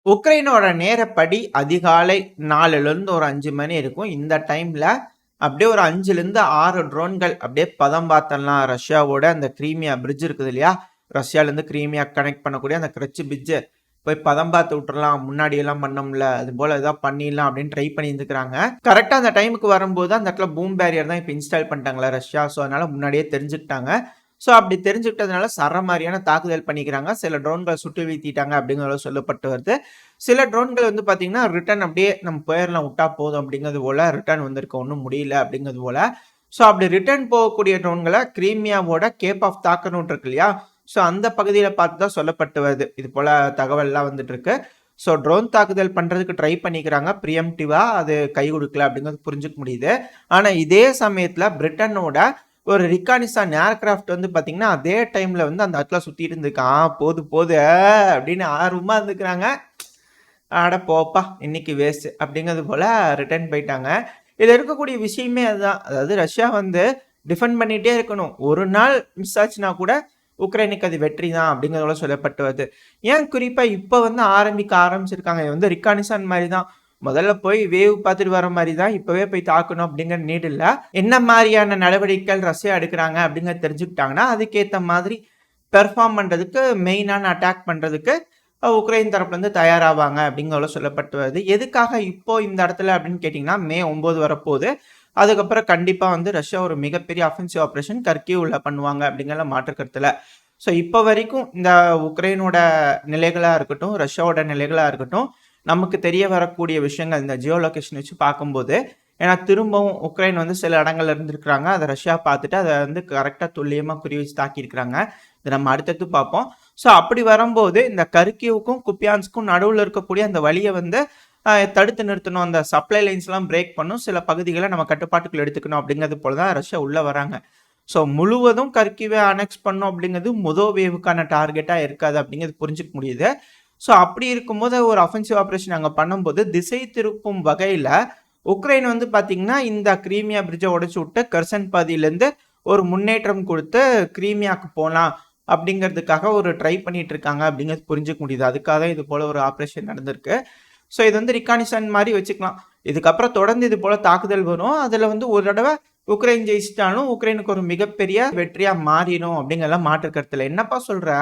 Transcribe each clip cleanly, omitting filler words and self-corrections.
உக்ரைனோட நேரப்படி அதிகாலை 4லேருந்து ஒரு 5 மணி இருக்கும். இந்த டைம்ல அப்படியே ஒரு 5லேருந்து 6 ட்ரோன்கள் அப்படியே பதம் பார்த்தரலாம். ரஷ்யாவோட அந்த கிரீமியா பிரிட்ஜ் இருக்குது இல்லையா? ரஷ்யாலேருந்து கிரீமியா கனெக்ட் பண்ணக்கூடிய அந்த கிரட்ச் பிரிட்ஜ் போய் பதம் பார்த்து விட்டுறலாம். முன்னாடி எல்லாம் பண்ணோம்ல, அது போல ஏதாவது பண்ணிடலாம் அப்படின்னு ட்ரை பண்ணியிருந்துக்கிறாங்க. கரெக்டா அந்த டைமுக்கு வரும்போது அந்த இடத்துல பூம் பேரியர் தான் இப்போ இன்ஸ்டால் பண்ணிட்டாங்களா ரஷ்யா. ஸோ அதனால முன்னாடியே தெரிஞ்சுக்கிட்டாங்க. ஸோ அப்படி தெரிஞ்சுக்கிட்டதுனால சரமாரியான தாக்குதல் பண்ணிக்கிறாங்க. சில ட்ரோன்கள் சுட்டு வீழ்த்திட்டாங்க அப்படிங்கிறது சொல்லப்பட்டு வருது. சில ட்ரோன்கள் வந்து பார்த்தீங்கன்னா ரிட்டர்ன் அப்படியே நம்ம போயிடலாம் விட்டா போதும் அப்படிங்கிறது போல ரிட்டர்ன் வந்திருக்கு, ஒன்றும் முடியல அப்படிங்கிறது போல. ஸோ அப்படி ரிட்டர்ன் போகக்கூடிய ட்ரோன்களை கிரீமியாவோட கேப் ஆஃப் தாக்கணும் இருக்கு இல்லையா? ஸோ அந்த பகுதியில் பார்த்து தான் சொல்லப்பட்டு வருது. இது போல தகவல்லாம் வந்துட்டு இருக்கு. ஸோ ட்ரோன் தாக்குதல் பண்ணுறதுக்கு ட்ரை பண்ணிக்கிறாங்க ப்ரிஎம்டிவா, அது கை கொடுக்கல அப்படிங்கிறது புரிஞ்சுக்க முடியுது. ஆனால் இதே சமயத்தில் பிரிட்டனோட ஒரு ரிகானிசான் ஏர்கிராஃப்ட் வந்து பார்த்தீங்கன்னா அதே டைமில் வந்து அந்த இடத்துல சுற்றிட்டு இருந்துக்கான். போது அப்படின்னு ஆர்வமாக இருந்துக்கிறாங்க. ஆட போப்பா இன்னைக்கு வேஸ்ட் அப்படிங்கிறது போல் ரிட்டர்ன் போயிட்டாங்க. இதில் இருக்கக்கூடிய விஷயமே அதுதான். அதாவது ரஷ்யா வந்து டிஃபெண்ட் பண்ணிகிட்டே இருக்கணும். ஒரு நாள் மிஸ் ஆச்சுன்னா கூட உக்ரைனுக்கு அது வெற்றி தான் அப்படிங்கிறதோட சொல்லப்பட்டு வருது. ஏன் குறிப்பாக இப்போ வந்து ஆரம்பிச்சிருக்காங்க. இது வந்து ரிகானிசான் மாதிரி தான். முதல்ல போய் வேவ் பார்த்துட்டு வர மாதிரி தான் இப்போவே போய் தாக்கணும் அப்படிங்கிற நீட் இல்லை. என்ன மாதிரியான நடவடிக்கைகள் ரஷ்யா எடுக்கிறாங்க அப்படிங்கிறத தெரிஞ்சுக்கிட்டாங்கன்னா அதுக்கேற்ற மாதிரி பெர்ஃபார்ம் பண்ணுறதுக்கு, மெயினான அட்டாக் பண்ணுறதுக்கு உக்ரைன் தரப்புலேருந்து தயாராவாங்க அப்படிங்கிறத சொல்லப்பட்டு வருது. எதுக்காக இப்போ இந்த இடத்துல அப்படின்னு கேட்டிங்கன்னா மே 9 வரப்போகுது. அதுக்கப்புறம் கண்டிப்பாக வந்து ரஷ்யா ஒரு மிகப்பெரிய அஃபென்சிவ் ஆப்ரேஷன் கர்கிவ்ல பண்ணுவாங்க அப்படிங்கிற மாற்று கருத்தில். ஸோ இப்போ வரைக்கும் இந்த உக்ரைனோட நிலைகளாக இருக்கட்டும், ரஷ்யாவோட நிலைகளாக இருக்கட்டும், நமக்கு தெரிய வரக்கூடிய விஷயங்கள் இந்த ஜியோ லொகேஷன் வச்சு பார்க்கும்போது, ஏன்னா திரும்பவும் உக்ரைன் வந்து சில இடங்கள்ல இருந்துருக்குறாங்க. அதை ரஷ்யா பார்த்துட்டு அதை வந்து கரெக்டாக துல்லியமாக குறி வச்சு தாக்கியிருக்கிறாங்க. இதை நம்ம அடுத்தடுத்து பார்ப்போம். ஸோ அப்படி வரும்போது இந்த கர்கிவுக்கும் குப்பியான்ஸ்க்கும் நடுவில் இருக்கக்கூடிய அந்த வழியை வந்து தடுத்து நிறுத்தணும். அந்த சப்ளை லைன்ஸ்லாம் பிரேக் பண்ணும். சில பகுதிகளை நம்ம கட்டுப்பாட்டுக்குள்ள எடுத்துக்கணும் அப்படிங்கிறது போல தான் ரஷ்யா உள்ளே வராங்க. ஸோ முழுவதும் கர்கிவை அனெக்ஸ் பண்ணும் அப்படிங்கிறது முதல் வேவுக்கான டார்கெட்டாக இருக்காது அப்படிங்கிறது புரிஞ்சுக்க முடியுது. ஸோ அப்படி இருக்கும்போது ஒரு அஃபென்சிவ் ஆப்ரேஷன் அங்கே பண்ணும்போது திசை திருப்பும் வகையில் உக்ரைன் வந்து பார்த்தீங்கன்னா இந்த கிரீமியா பிரிட்ஜை உடைச்சு விட்டு கர்சன் பாதியிலேருந்து ஒரு முன்னேற்றம் கொடுத்து கிரீமியாவுக்கு போகலாம் அப்படிங்கிறதுக்காக ஒரு ட்ரை பண்ணிட்டு இருக்காங்க அப்படிங்கிறது புரிஞ்சுக்க முடியுது. அதுக்காக தான் இது போல ஒரு ஆப்ரேஷன் நடந்திருக்கு. ஸோ இது வந்து ரிகானிசன் மாதிரி வச்சுக்கலாம். இதுக்கப்புறம் தொடர்ந்து இது போல தாக்குதல் வரும். அதில் வந்து ஒரு தடவை உக்ரைன் ஜெயிச்சிட்டாலும் உக்ரைனுக்கு ஒரு மிகப்பெரிய வெற்றியாக மாறிடும் அப்படிங்கிறதெல்லாம் மாற்று கருத்தில். என்னப்பா சொல்கிற,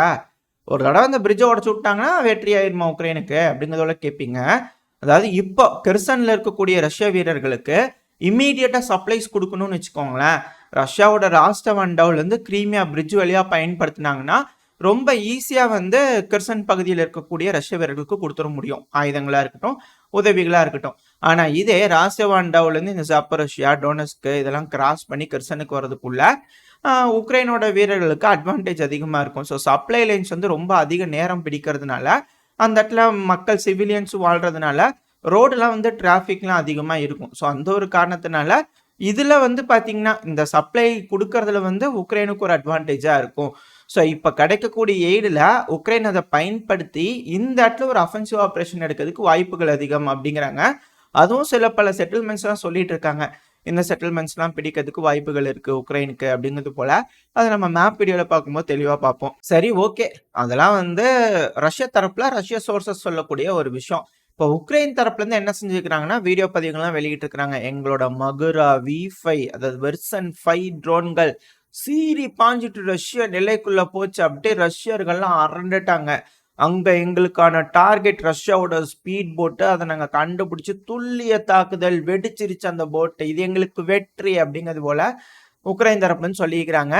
ஒரு தடவை அந்த பிரிட்ஜை உடச்சு விட்டாங்கன்னா வெற்றி ஆயிருமா உக்ரைனுக்கு அப்படிங்கிறதோட கேட்பீங்க. அதாவது இப்போ கெர்சனில் இருக்கக்கூடிய ரஷ்ய வீரர்களுக்கு இம்மீடியட்டாக சப்ளைஸ் கொடுக்கணும்னு வச்சுக்கோங்களேன். ரஷ்யாவோட ராஸ்டவண்டவுலேருந்து கிரீமியா பிரிட்ஜ் வழியாக பயன்படுத்தினாங்கன்னா ரொம்ப ஈஸியாக வந்து கெர்சன் பகுதியில் இருக்கக்கூடிய ரஷ்ய வீரர்களுக்கு கொடுத்துட முடியும். ஆயுதங்களாக இருக்கட்டும், உதவிகளாக இருக்கட்டும். ஆனால் இதே ராஸ்டவாண்டாவிலேருந்து இந்த ஜாப்பரோஷியா, டோனஸ்க்கு இதெல்லாம் கிராஸ் பண்ணி கெர்சனுக்கு வரதுக்குள்ள உக்ரைனோட வீரர்களுக்கு அட்வான்டேஜ் அதிகமாக இருக்கும். ஸோ சப்ளை லைன்ஸ் வந்து ரொம்ப அதிக நேரம் பிடிக்கிறதுனால அந்த இடத்துல மக்கள் சிவிலியன்ஸ் வாழ்கிறதுனால ரோடெலாம் வந்து டிராஃபிக்லாம் அதிகமாக இருக்கும். ஸோ அந்த ஒரு காரணத்தினால இதில் வந்து பார்த்திங்கன்னா இந்த சப்ளை கொடுக்கறதுல வந்து உக்ரைனுக்கு ஒரு அட்வான்டேஜாக இருக்கும். ஸோ இப்போ கிடைக்கக்கூடிய எய்டில் உக்ரைன் அதை பயன்படுத்தி இந்த இடத்துல ஒரு அஃபென்சிவ் ஆப்ரேஷன் எடுக்கிறதுக்கு வாய்ப்புகள் அதிகம் அப்படிங்கிறாங்க. அதுவும் சில பல செட்டில்மெண்ட்ஸ்லாம் சொல்லிட்டு இருக்காங்க. இந்த செட்டில்மெண்ட்ஸ்லாம் பிடிக்கிறதுக்கு வாய்ப்புகள் இருக்குது உக்ரைனுக்கு அப்படிங்கிறது போல். அதை நம்ம மேப் வீடியோவில் பார்க்கும்போது தெளிவாக பார்ப்போம். சரி, ஓகே, அதெல்லாம் வந்து ரஷ்ய தரப்பில் ரஷ்ய சோர்சஸ் சொல்லக்கூடிய ஒரு விஷயம். இப்போ உக்ரைன் தரப்புலேருந்து என்ன செஞ்சுருக்கிறாங்கன்னா வீடியோ பதிவுகள்லாம் வெளியிட்டிருக்கிறாங்க. எங்களோட மகுரா V5 அதாவது வெர்சன் 5 ட்ரோன்கள் சீறி பாஞ்சிட்டு ரஷ்ய நிலைக்குள்ளே போச்சு. அப்படியே ரஷ்யர்கள்லாம் அரண்டுட்டாங்க. அங்கே எங்களுக்கான டார்கெட் ரஷ்யாவோட ஸ்பீட் போட்டு, அதை நாங்கள் கண்டுபிடிச்சி துல்லிய தாக்குதல் வெடிச்சிருச்சு அந்த போட்டு. இது எங்களுக்கு வெற்றி அப்படிங்கிறது போல் உக்ரைன் தரப்புலன்னு சொல்லிக்கிறாங்க.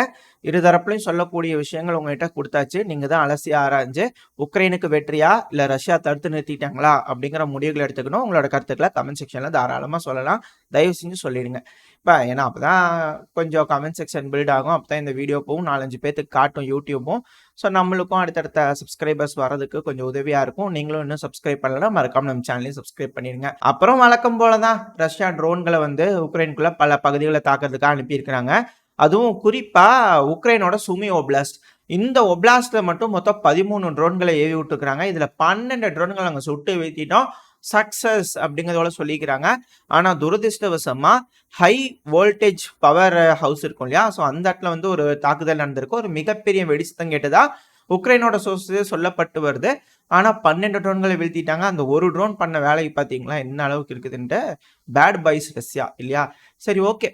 இரு தரப்புலையும் சொல்லக்கூடிய விஷயங்கள் உங்கள்கிட்ட கொடுத்தாச்சு. நீங்கள் தான் அலசி ஆராய்ஞ்சு உக்ரைனுக்கு வெற்றியா இல்லை ரஷ்யா தடுத்து நிறுத்திட்டாங்களா அப்படிங்கிற முடிவுகளை எடுத்துக்கணும். உங்களோட கருத்துக்களை கமெண்ட் செக்ஷனில் தாராளமாக சொல்லலாம். தயவு செஞ்சு சொல்லிடுங்க. இப்போ ஏன்னா அப்போ தான் கொஞ்சம் கமெண்ட் செக்ஷன் பில்ட் ஆகும். அப்போ தான் இந்த வீடியோ போகும், 4-5 பேத்துக்கு காட்டும் யூடியூப்பும். ஸோ நம்மளுக்கும் அடுத்தடுத்த சப்ஸ்கிரைபர்ஸ் வரதுக்கு கொஞ்சம் உதவியாக இருக்கும். நீங்களும் இன்னும் சப்ஸ்கிரைப் பண்ணலாம், மறக்காம நம்ம சேனலையும் சப்ஸ்கிரைப் பண்ணிடுங்க. அப்புறம் வழக்கம் போல தான் ரஷ்யா ட்ரோன்களை வந்து உக்ரைனுக்குள்ள பல பகுதிகளை தாக்கிறதுக்காக அனுப்பியிருக்கிறாங்க. அதுவும் குறிப்பாக உக்ரைனோட சுமி ஒப்லாஸ்ட். இந்த ஒப்லாஸ்ட்ல மட்டும் மொத்தம் 13 ட்ரோன்களை ஏவி விட்டுருக்குறாங்க. இதில் 12 ட்ரோன்கள் அங்கே சுட்டு வீழ்த்திட்டோம், சக்சஸ் அப்படிங்கிறதோட சொல்லிக்கிறாங்க. ஆனால் துரதிருஷ்டவசமாக ஹை வோல்டேஜ் பவர் ஹவுஸ் இருக்கும் இல்லையா, ஸோ அந்த இடத்துல வந்து ஒரு தாக்குதல் நடந்திருக்கு. ஒரு மிகப்பெரிய வெடிசத்தம் கேட்டதா உக்ரைனோட சோர்ஸே சொல்லப்பட்டு வருது. ஆனா 12 ட்ரோன்களை வீழ்த்திட்டாங்க. அந்த ஒரு ட்ரோன் பண்ண வேலைக்கு பார்த்தீங்களா என்ன அளவுக்கு இருக்குதுன்ட்டு. பேட் பாய்ஸ் ரஷ்யா இல்லையா? சரி ஓகே.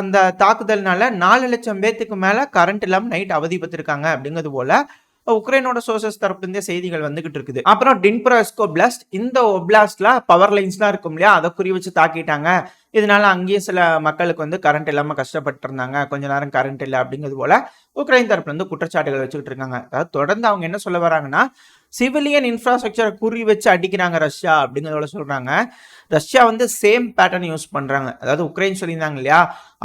அந்த தாக்குதல்னால 4,00,000 பேத்துக்கு மேல கரண்ட் இல்லாம நைட் அவதிப்பட்டிருக்காங்க அப்படிங்கிறது போல உக்ரைனோட சோர்சஸ் தரப்புலேருந்தே செய்திகள் வந்துகிட்டு இருக்குது. அப்புறம் டின்ப்ரோஸ்க் ஒப்லாஸ்ட், இந்த ஒப்லாஸ்ட்ல பவர் லைன்ஸ்லாம் இருக்கும் இல்லையா, அதை குறி வச்சு தாக்கிட்டாங்க. இதனால அங்கேயே சில மக்களுக்கு வந்து கரண்ட் இல்லாம கஷ்டப்பட்டு இருந்தாங்க. கொஞ்ச நேரம் கரண்ட் இல்லை அப்படிங்கிறது போல உக்ரைன் தரப்புல இருந்து குற்றச்சாட்டுகள் வச்சுக்கிட்டு இருக்காங்க. அதாவது தொடர்ந்து அவங்க என்ன சொல்ல வராங்கன்னா, சிவிலியன் இன்ஃப்ராஸ்ட்ரக்சரை குறி வச்சு அடிக்கிறாங்க ரஷ்யா அப்படிங்கிறத சொல்றாங்க. ரஷ்யா வந்து சேம் பேட்டர்ன் யூஸ் பண்றாங்க. அதாவது உக்ரைன் சொல்லியிருந்தாங்க இல்லையா,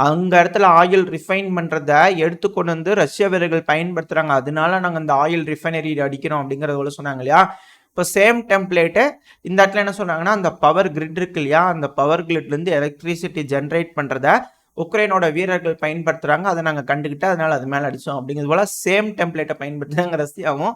அங்க இடத்துல ஆயில் ரிஃபைன் பண்றத எடுத்து கொண்டு வந்து ரஷ்ய வீரர்கள் பயன்படுத்துறாங்க. அதனால நாங்க அந்த ஆயில் ரிஃபைனரி அடிக்கிறோம் அப்படிங்கறத சொன்னாங்க இல்லையா. இப்போ சேம் டெம்ப்ளேட்டு இந்த இடத்துல என்ன சொல்றாங்கன்னா, அந்த பவர் கிரிட் இருக்கு இல்லையா, அந்த பவர் கிரிட்ல இருந்து எலக்ட்ரிசிட்டி ஜென்ரேட் பண்றத உக்ரைனோட வீரர்கள் பயன்படுத்துறாங்க. அதை நாங்க கண்டுகிட்டு அதனால அது மேல அடிச்சோம் அப்படிங்கிறது போல சேம் டெம்ப்ளேட்டை பயன்படுத்துறாங்க ரஷ்யாவும்.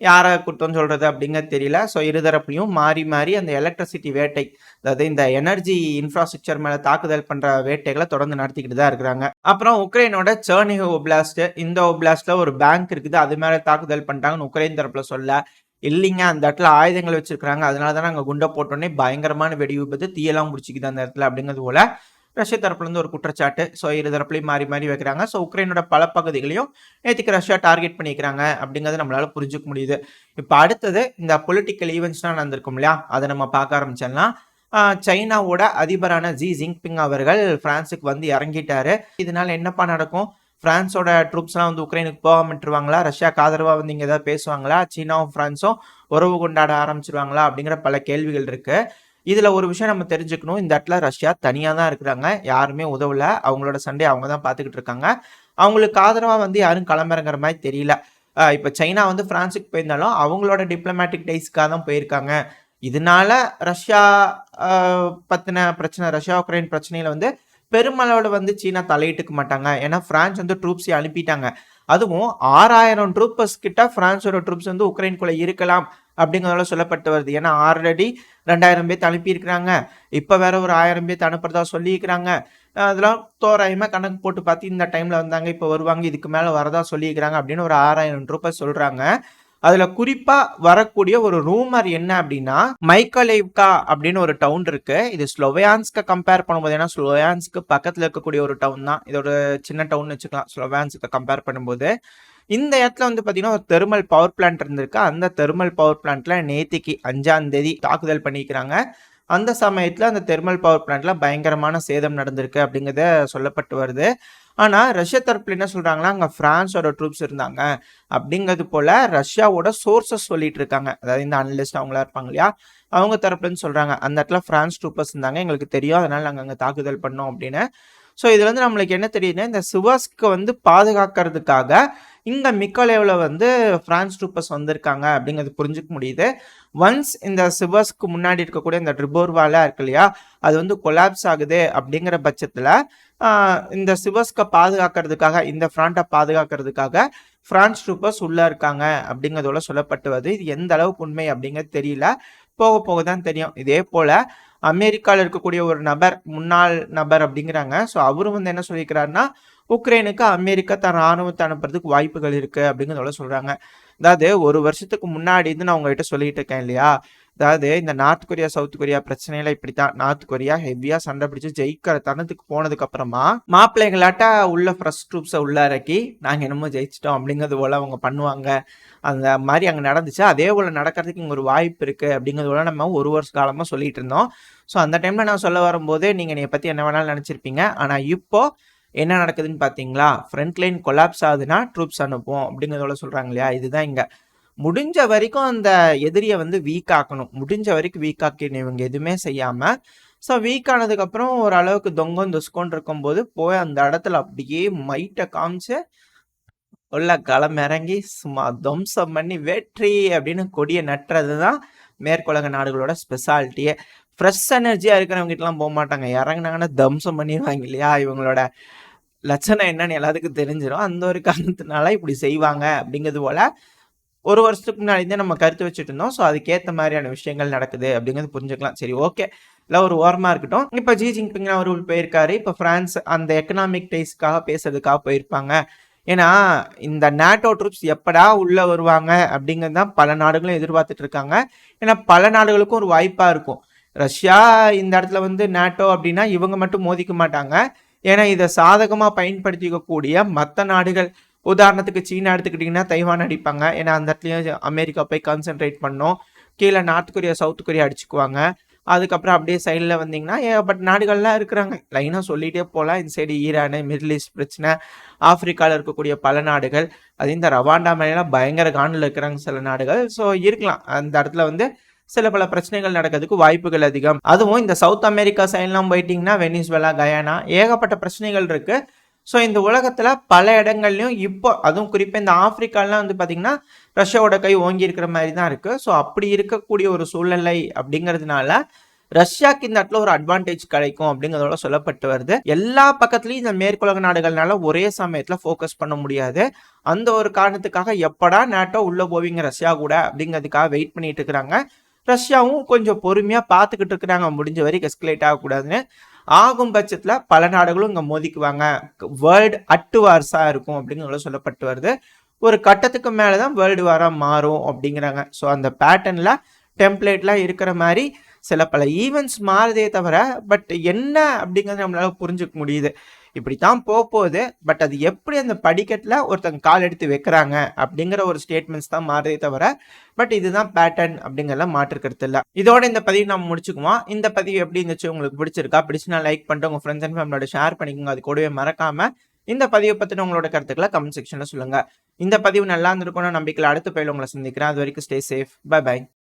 யாரை குற்றம் சொல்றது அப்படிங்கிறது தெரியல. ஸோ இருதரப்புலையும் மாறி மாறி அந்த எலக்ட்ரிசிட்டி வேட்டை, அதாவது இந்த எனர்ஜி இன்ஃப்ராஸ்ட்ரக்சர் மேல தாக்குதல் பண்ற வேட்டைகளை தொடர்ந்து நடத்திக்கிட்டு தான் இருக்கிறாங்க. அப்புறம் உக்ரைனோட செர்னிஹோவ் ஒப்லாஸ்ட், இந்த ஒப்லாஸ்ட்ல ஒரு பேங்க் இருக்குது, அது மேல தாக்குதல் பண்ணிட்டாங்கன்னு உக்ரைன் தரப்புல சொல்ல, இல்லைங்க அந்த இடத்துல ஆயுதங்கள் வச்சிருக்காங்க, அதனால தான் நாங்கள் குண்டை போட்டோன்னே பயங்கரமான வெடி விபத்து, தீயெல்லாம் முடிச்சுக்குது அந்த இடத்துல அப்படிங்கிறது போல ரஷ்ய தரப்புலேருந்து ஒரு குற்றச்சாட்டு. ஸோ இரு தரப்புலையும் மாறி மாறி வைக்கிறாங்க. ஸோ உக்ரைனோட பல பகுதிகளையும் நேற்றுக்கு ரஷ்யா டார்கெட் பண்ணிக்கிறாங்க அப்படிங்கிறது நம்மளால புரிஞ்சுக்க முடியுது. இப்போ அடுத்தது இந்த பொலிட்டிக்கல் ஈவெண்ட்ஸ்லாம் நடந்திருக்கும் இல்லையா, அதை நம்ம பார்க்க ஆரம்பிச்சிடலாம். சைனாவோட அதிபரான ஜி ஜின்பிங் அவர்கள் பிரான்ஸுக்கு வந்து இறங்கிட்டாரு. இதனால என்னப்பா நடக்கும்? பிரான்ஸோட ட்ரூப்ஸ்லாம் வந்து உக்ரைனுக்கு போகாமட்டுருவாங்களா? ரஷ்யாவுக்கு ஆதரவாக வந்து இங்கே ஏதாவது பேசுவாங்களா? சீனாவும் பிரான்ஸும் உறவு கொண்டாட ஆரம்பிச்சிருவாங்களா? அப்படிங்கிற பல கேள்விகள் இருக்கு. இதுல ஒரு விஷயம் நம்ம தெரிஞ்சுக்கணும், இந்த இடத்துல ரஷ்யா தனியா தான் இருக்கிறாங்க, யாருமே உதவல, அவங்களோட சண்டையை அவங்க தான் பார்த்துக்கிட்டு இருக்காங்க. அவங்களுக்கு ஆதரவா வந்து யாரும் களமிறங்குற மாதிரி தெரியல. இப்போ சைனா வந்து பிரான்ஸுக்கு போயிருந்தாலும் அவங்களோட டிப்ளமேட்டிக் டைஸ்க்காக தான் போயிருக்காங்க. இதனால ரஷ்யா பத்தின பிரச்சனை, ரஷ்யா உக்ரைன் பிரச்சனையில வந்து பெருமளவில் வந்து சீனா தலையிட்டுக்க மாட்டாங்க. ஏன்னா பிரான்ஸ் வந்து ட்ரூப்ஸை அனுப்பிட்டாங்க. அதுவும் 6,000 ட்ரூப்பர்ஸ் கிட்ட பிரான்ஸோட ட்ரூப்ஸ் வந்து உக்ரைனுக்குள்ள இருக்கலாம் அப்படிங்கிறதால சொல்லப்பட்டு வருது. ஏன்னா ஆல்ரெடி 2,000 பேர் அனுப்பியிருக்கிறாங்க, இப்போ வேற ஒரு 1,000 பேர் அனுப்புறதா சொல்லியிருக்கிறாங்க. அதெல்லாம் தோராயமாக கணக்கு போட்டு பார்த்து இந்த டைம்ல வந்தாங்க, இப்போ வருவாங்க, இதுக்கு மேலே வரதா சொல்லியிருக்கிறாங்க அப்படின்னு ஒரு 6,000 ட்ரூப்பர்ஸ் சொல்றாங்க. அதுல குறிப்பா வரக்கூடிய ஒரு ரூமர் என்ன அப்படின்னா, மைக்கலேவ்கா அப்படின்னு ஒரு டவுன் இருக்கு. இது ஸ்லோவியான்ஸ்க கம்பேர் பண்ணும்போது, ஏன்னா ஸ்லோவியான்ஸ்க்கு பக்கத்துல இருக்கக்கூடிய ஒரு டவுன் தான், இது ஒரு சின்ன டவுன் வச்சுக்கலாம் ஸ்லோவியான்ஸ்க்கு கம்பேர் பண்ணும்போது. இந்த இடத்துல வந்து பாத்தீங்கன்னா ஒரு தெர்மல் பவர் பிளான்ட் இருந்திருக்கு. அந்த தெர்மல் பவர் பிளான்ட்ல நேத்திக்கு 5ஆம் தேதி தாக்குதல் பண்ணிக்கிறாங்க. அந்த சமயத்துல அந்த தெர்மல் பவர் பிளான்ட்ல பயங்கரமான சேதம் நடந்திருக்கு அப்படிங்கிறத சொல்லப்பட்டு வருது. ஆனா ரஷ்யா தரப்புல என்ன சொல்றாங்கன்னா, அங்க பிரான்ஸோட ட்ரூப்ஸ் இருந்தாங்க அப்படிங்கிறது போல ரஷ்யாவோட சோர்சஸ் சொல்லிட்டு இருக்காங்க. அதாவது இந்த அனலிஸ்ட் அவங்களா இருப்பாங்க இல்லையா, அவங்க தரப்புலன்னு சொல்றாங்க, அந்த இடத்துல பிரான்ஸ் ட்ரூப்பர்ஸ் இருந்தாங்க, எங்களுக்கு தெரியும், அதனால நாங்க அங்க தாக்குதல் பண்ணோம் அப்படின்னு. ஸோ இதுல வந்து நம்மளுக்கு என்ன தெரியுதுன்னா, இந்த சிவாஸ்க்கு வந்து பாதுகாக்கிறதுக்காக இங்க மிக்கோலேவ்ல வந்து பிரான்ஸ் ட்ரூப்பர்ஸ் வந்திருக்காங்க அப்படிங்கிறது புரிஞ்சுக்க முடியுது. ஒன்ஸ் இந்த சிவாஸ்க்கு முன்னாடி இருக்கக்கூடிய இந்த ட்ரிபோர்வாலா இருக்கு இல்லையா, அது வந்து கொலாப்ஸ் ஆகுது அப்படிங்கிற பட்சத்துல இந்த சிவஸ்கை பாதுகாக்கிறதுக்காக, இந்த ஃப்ராண்ட்டை பாதுகாக்கிறதுக்காக பிரான்ஸ் ட்ரூப்பர்ஸ் உள்ள இருக்காங்க அப்படிங்கிறதோட சொல்லப்பட்டு வருது. இது எந்த அளவுக்கு உண்மை அப்படிங்கிறது தெரியல, போக போக தான் தெரியும். இதே போல அமெரிக்காவில் இருக்கக்கூடிய ஒரு நபர், முன்னாள் நபர் அப்படிங்கிறாங்க. ஸோ அவரும் வந்து என்ன சொல்லியிருக்கிறாருன்னா, உக்ரைனுக்கு அமெரிக்கா தன் ராணுவத்தை அனுப்புறதுக்கு வாய்ப்புகள் இருக்கு அப்படிங்கிறதோட சொல்றாங்க. அதாவது ஒரு வருஷத்துக்கு முன்னாடி இருந்து நான் உங்ககிட்ட சொல்லிட்டு இருக்கேன் இல்லையா, அதாவது இந்த நார்த் கொரியா சவுத் கொரியா பிரச்சனையில இப்படித்தான். நார்த் கொரியா ஹெவியா சண்டை பிடிச்சு ஜெயிக்கிற தனத்துக்கு போனதுக்கு அப்புறமா மாப்பிள்ளைகளாட்ட உள்ள ஃப்ரெஷ் ட்ரூப்ஸை உள்ள இறக்கி நாங்க என்னமோ ஜெயிச்சிட்டோம் அப்படிங்கிறது போல அவங்க பண்ணுவாங்க. அந்த மாதிரி அங்கே நடந்துச்சு, அதே போல நடக்கிறதுக்கு இங்கே ஒரு வாய்ப்பு இருக்கு அப்படிங்கிறது போல நம்ம ஒரு வருஷ காலமா சொல்லிட்டு இருந்தோம். ஸோ அந்த டைம்ல நான் சொல்ல வரும்போது நீங்க என்னை பத்தி என்ன வேணாலும் நினைச்சிருப்பீங்க. ஆனா இப்போ என்ன நடக்குதுன்னு பார்த்தீங்களா, ஃப்ரண்ட் லைன் கொலாப்ஸ் ஆகுதுன்னா ட்ரூப்ஸ் அனுப்புவோம் அப்படிங்கிறதோட சொல்றாங்க இல்லையா. இதுதான் இங்க முடிஞ்ச வரைக்கும் அந்த எதிரியை வந்து வீக் ஆக்கணும், முடிஞ்ச வரைக்கும் வீக் ஆக்கணும் இவங்க எதுவுமே செய்யாம. ஸோ வீக் ஆனதுக்கப்புறம் ஓரளவுக்கு தொங்கம் துஸ்கோன்னு இருக்கும்போது போய் அந்த இடத்துல அப்படியே மைட்டை காமிச்சு உள்ள களம் இறங்கி சும்மா துவம்சம் பண்ணி வெற்றி அப்படின்னு கொடியை நட்டுறது தான் மேற்குலக நாடுகளோட ஸ்பெஷாலிட்டியே. ஃப்ரெஷ் எனர்ஜியாக இருக்கிறவங்க கிட்டலாம் போக மாட்டாங்க, இறங்கினாங்கன்னா தம்சம் பண்ணிடுவாங்க இல்லையா. இவங்களோட லட்சணம் என்னன்னு எல்லாத்துக்கும் தெரிஞ்சிடும். அந்த ஒரு காரணத்தினால இப்படி செய்வாங்க அப்படிங்கிறது போல ஒரு வருஷத்துக்கு முன்னாடி நம்ம கருத்து வச்சுட்டு இருந்தோம். ஸோ அதுக்கேற்ற மாதிரியான விஷயங்கள் நடக்குது அப்படிங்கிறது புரிஞ்சுக்கலாம். சரி ஓகே, இல்லை ஒரு ஓரமாக இருக்கட்டும். இப்போ ஜி ஜின்பிங் அவர்கள் போயிருக்காரு. இப்போ பிரான்ஸ் அந்த எக்கனாமிக் டைஸ்க்காக பேசுறதுக்காக போயிருப்பாங்க. ஏன்னா இந்த நேட்டோ ட்ரூப்ஸ் எப்படா உள்ள வருவாங்க அப்படிங்கிறது தான் பல நாடுகளும் எதிர்பார்த்துட்டு இருக்காங்க. ஏன்னா பல நாடுகளுக்கும் ஒரு வாய்ப்பா இருக்கும். ரஷ்யா இந்த இடத்துல வந்து நேட்டோ அப்படின்னா இவங்க மட்டும் மோதிக்க மாட்டாங்க. ஏன்னா இதை சாதகமா பயன்படுத்திக்கக்கூடிய மற்ற நாடுகள், உதாரணத்துக்கு சீனா எடுத்துக்கிட்டிங்கன்னா தைவான் அடிப்பாங்க. ஏன்னா அந்த இடத்துலயும் அமெரிக்கா போய் கான்சென்ட்ரேட் பண்ணோம். கீழே நார்த் கொரியா சவுத் கொரியா அடிச்சுக்குவாங்க. அதுக்கப்புறம் அப்படியே சைடில் வந்தீங்கன்னா ஏகப்பட்ட நாடுகள்லாம் இருக்கிறாங்க. லைனாக சொல்லிகிட்டே போகலாம். இந்த சைடு ஈரானு, மிடில் ஈஸ்ட் பிரச்சனை, ஆப்பிரிக்காவில் இருக்கக்கூடிய பல நாடுகள், அது இந்த ரவாண்டா மேலாம் பயங்கர காண்டில் இருக்கிறாங்க சில நாடுகள். ஸோ இருக்கலாம் அந்த இடத்துல வந்து சில பல பிரச்சனைகள் நடக்கிறதுக்கு வாய்ப்புகள் அதிகம். அதுவும் இந்த சவுத் அமெரிக்கா சைட்லாம் போயிட்டிங்கன்னா வெனிசுவேலா, கயானா ஏகப்பட்ட பிரச்சனைகள் இருக்குது. ஸோ இந்த உலகத்தில் பல இடங்கள்லையும் இப்போ அதுவும் குறிப்பாக இந்த ஆப்பிரிக்காலாம் வந்து பார்த்திங்கன்னா ரஷ்யாவோட கை ஓங்கி இருக்கிற மாதிரி தான் இருக்குது. ஸோ அப்படி இருக்கக்கூடிய ஒரு சூழ்நிலை அப்படிங்கிறதுனால ரஷ்யாவுக்கு இந்த இடத்துல ஒரு அட்வான்டேஜ் கிடைக்கும் அப்படிங்கிறதோட சொல்லப்பட்டு வருது. எல்லா பக்கத்துலையும் இந்த மேற்குலக நாடுகள்னால ஒரே சமயத்தில் ஃபோக்கஸ் பண்ண முடியாது. அந்த ஒரு காரணத்துக்காக எப்படா நேட்டோ உள்ளே போவீங்க ரஷ்யா கூட அப்படிங்கிறதுக்காக வெயிட் பண்ணிட்டு இருக்கிறாங்க. ரஷ்யாவும் கொஞ்சம் பொறுமையாக பார்த்துக்கிட்டு இருக்கிறாங்க, முடிஞ்ச வரைக்கும் எஸ்கலேட் ஆகக்கூடாதுன்னு. ஆகும் பட்சத்தில் பல நாடுகளும் இங்கே மோதிக்குவாங்க. வேர்ல்டு அட்டு வார்ஸாக இருக்கும் அப்படிங்கிறத சொல்லப்பட்டு வருது. ஒரு கட்டத்துக்கு மேலே தான் வேர்ல்டு வாராக மாறும் அப்படிங்கிறாங்க. ஸோ அந்த பேட்டர்னில் டெம்ப்ளேட்லாம் இருக்கிற மாதிரி சில பல ஈவெண்ட்ஸ் மாறுதே தவிர பட் என்ன அப்படிங்கிறது நம்மளால புரிஞ்சுக்க முடியுது. இப்படித்தான் போகுது. பட் அது எப்படி அந்த படிக்கட்டில் ஒருத்தங்க கால் எடுத்து வைக்கிறாங்க அப்படிங்கிற ஒரு ஸ்டேட்மெண்ட்ஸ் தான் மாறுதே தவிர பட் இதுதான் பேட்டர்ன் அப்படிங்கிறத மாற்றுக்கிறது இல்லை. இதோட இந்த பதிவு நம்ம முடிச்சுக்குவோம். இந்த பதிவு எப்படி இருந்துச்சு, உங்களுக்கு பிடிச்சிருக்கா? பிடிச்சுனா லைக் பண்ணிட்டு உங்க ஃப்ரெண்ட்ஸ் அண்ட் ஃபேமிலியோட ஷேர் பண்ணிக்கோங்க. அது கூடவே மறக்காம இந்த பதிவை பற்றின உங்களோட கருத்துக்களை கமெண்ட் செக்ஷன்ல சொல்லுங்க. இந்த பதிவு நல்லா இருந்திருக்கும்னு நம்பிக்கையில் அடுத்த பயில உங்களை சந்திக்கிறேன். அது வரைக்கும் ஸ்டே சேஃப். By by.